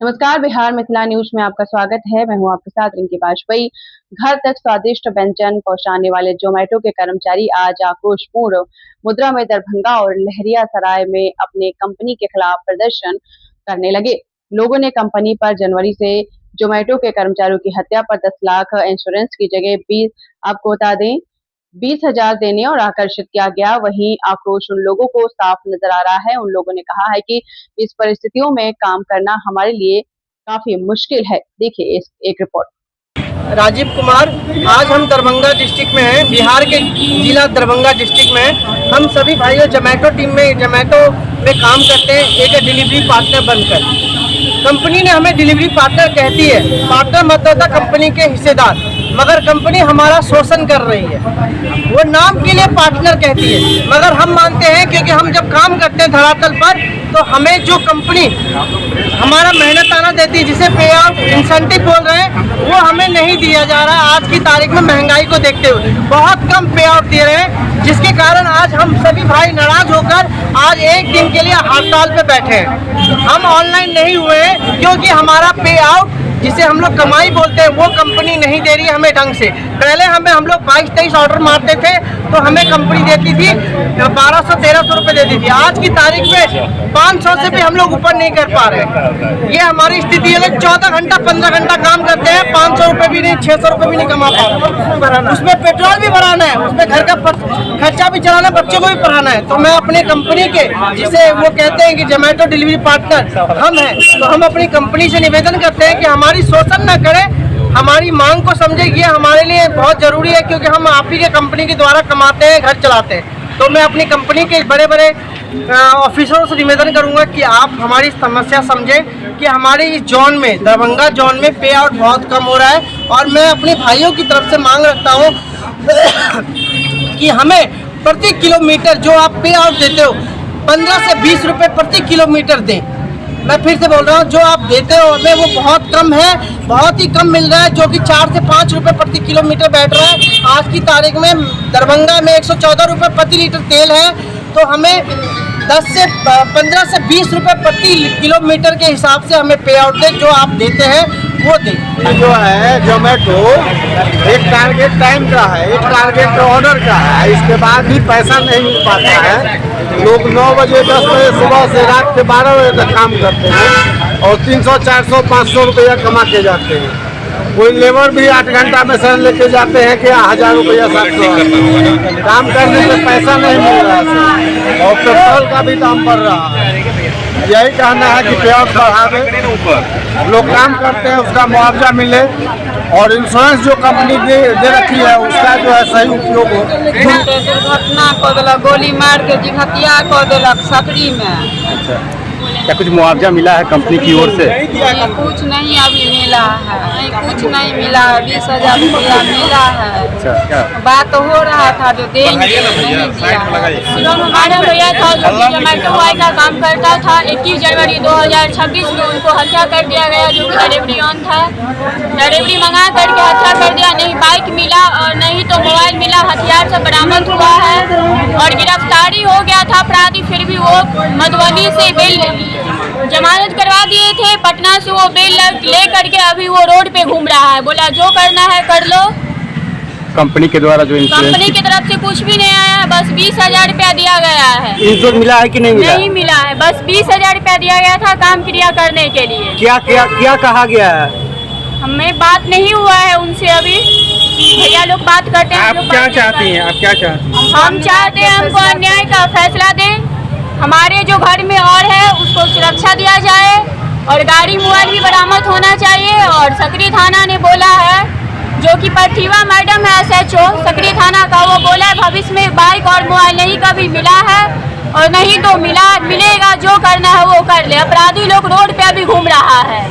नमस्कार, बिहार मिथिला न्यूज में आपका स्वागत है। मैं हूं आपके साथ रिंकी बाजपेयी। घर तक स्वादिष्ट व्यंजन पहुंचाने वाले जोमेटो के कर्मचारी आज आक्रोशपूर्ण मुद्रा में दरभंगा और लहरियासराय में अपने कंपनी के खिलाफ प्रदर्शन करने लगे। लोगों ने कंपनी पर जनवरी से जोमेटो के कर्मचारियों की हत्या पर 10 लाख इंश्योरेंस की जगह आपको बता दें 20,000 देने और आकर्षित किया गया। वहीं आक्रोश उन लोगों को साफ नजर आ रहा है। उन लोगों ने कहा है कि इस परिस्थितियों में काम करना हमारे लिए काफी मुश्किल है। देखिए इस एक रिपोर्ट। राजीव कुमार, आज हम दरभंगा डिस्ट्रिक्ट में हैं, बिहार के जिला दरभंगा डिस्ट्रिक्ट में हैं। हम सभी भाइयों जोमेटो में काम करते हैं, एक डिलीवरी पार्टनर बनकर। कंपनी ने हमें डिलीवरी पार्टनर कहती है, पार्टनर मतलब था कंपनी के हिस्सेदार, मगर कंपनी हमारा शोषण कर रही है। वो नाम के लिए पार्टनर कहती है, मगर हम मानते हैं क्योंकि हम जब काम करते हैं धरातल पर, तो हमें जो कंपनी हमारा मेहनताना देती है, जिसे पे आउट इंसेंटिव बोल रहे हैं, वो हमें नहीं दिया जा रहा है। आज की तारीख में महंगाई को देखते हुए बहुत कम पे आउट दे रहे हैं, जिसके कारण आज हम सभी भाई नाराज होकर आज एक दिन के लिए हड़ताल पे बैठे हैं। हम ऑनलाइन नहीं हुए हैं क्योंकि हमारा पे आउट, जिसे हम लोग कमाई बोलते हैं, वो कंपनी नहीं दे रही है हमें ढंग से। पहले हम लोग 22-23 ऑर्डर मारते थे तो हमें कंपनी देती थी 1200-1300 रुपये देती थी। आज की तारीख में 500 से भी हम लोग ऊपर नहीं कर पा रहे। ये हमारी स्थिति है। 14 घंटा 15 घंटा काम करते हैं, 500 रुपये भी नहीं, 600 रुपये भी नहीं कमा पा रहे। उसमें पेट्रोल भी भराना है, उसमें घर का खर्चा भी चलाना है, बच्चों को भी पढ़ाना है। तो मैं अपने कंपनी के, जिसे वो कहते हैं कि जोमेटो डिलीवरी पार्टनर हम हैं, तो हम अपनी कंपनी से निवेदन करते हैं कि हमारी शोषण न करे, हमारी मांग को समझे। ये हमारे लिए बहुत जरूरी है क्योंकि हम आप ही के कंपनी के द्वारा कमाते हैं, घर चलाते हैं। तो मैं अपनी कंपनी के बड़े बड़े ऑफिसरों से निवेदन करूंगा कि आप हमारी समस्या समझें कि हमारे इस जोन में, दरभंगा जोन में पे आउट बहुत कम हो रहा है। और मैं अपने भाइयों की तरफ से मांग रखता हूं कि हमें प्रति किलोमीटर जो आप पे आउट देते हो 15 से 20 रुपये प्रति किलोमीटर दें। मैं फिर से बोल रहा हूँ, जो आप देते हो हमें वो बहुत कम है, बहुत ही कम मिल रहा है, जो कि 4 से 5 रुपये प्रति किलोमीटर बैठ रहा है। आज की तारीख में दरभंगा में 114 रुपये प्रति लीटर तेल है, तो हमें 15 से 20 रुपये प्रति किलोमीटर के हिसाब से हमें पे आउट दें। जो आप देते हैं वो दें। जो है जोमेटो एक टारगेट टाइम का है, एक टारगेट ऑर्डर का है, इसके बाद भी पैसा नहीं मिल पाता है। लोग 9 बजे 10 बजे सुबह से रात के 12 बजे तक काम करते हैं और 300, 400, 500 रुपया कमा के जाते हैं। कोई लेबर भी 8 घंटा में सर लेके जाते हैं कि 1000 रुपया 700 काम करने से पैसा नहीं मिल रहा है और पेट्रोल का भी दाम बढ़ रहा है। यही कहना है कि पे आउट बढ़ावे, लोग काम करते हैं उसका मुआवजा मिले और इंश्योरेंस जो कंपनी दे रखी है उसका जो है सही उपयोग हो। दुर्घटना कर दिलक, गोली मार के हत्या कर दिलक सकरी में। अच्छा, क्या कुछ मुआवजा मिला है कंपनी की ओर से? कुछ नहीं अभी मिला है, कुछ नहीं मिला है। 20,000 रुपया मिला है। अच्छा, क्या बात हो रहा था जो देंगे, नहीं दिया। हमारा भैया था जो जोमेटो बॉय का काम करता था, 21 जनवरी 2026 में उनको हत्या कर दिया गया, जो कि डिलीवरी ऑन था। डिलीवरी मंगा करके हत्या कर दिया। नहीं बाइक मिला और नहीं तो मोबाइल मिला, हथियार से बरामद हुआ है और गिरफ्तारी हो गया था अपराधी। फिर भी वो मधुबनी से बेल जमानत करवा दिए थे, पटना से वो बेल ले करके अभी वो रोड पे घूम रहा है। बोला जो करना है कर लो। कंपनी के द्वारा जो कंपनी की तरफ से कुछ भी नहीं आया है, बस 20,000 रुपया दिया गया है। इंश्योरेंस मिला है कि नहीं मिला? नहीं मिला है, बस 20,000 रुपया दिया गया था काम क्रिया करने के लिए। क्या कहा गया है? हमें बात नहीं हुआ है उनसे अभी। भैया लोग बात करते हैं। आप क्या चाहती हैं? आप क्या चाहती हैं? हम चाहते हैं हमको अन्याय का फैसला दें। हमारे जो घर में और है उसको सुरक्षा दिया जाए और गाड़ी मोबाइल भी बरामद होना चाहिए। और सकरी थाना ने बोला है, जो कि प्रतिभा मैडम है SHO सकरी थाना का, वो बोला है भविष्य में बाइक और मोबाइल नहीं कभी मिला है और नहीं तो मिलेगा। जो करना है वो कर ले। अपराधी लोग रोड पे अभी घूम रहा है।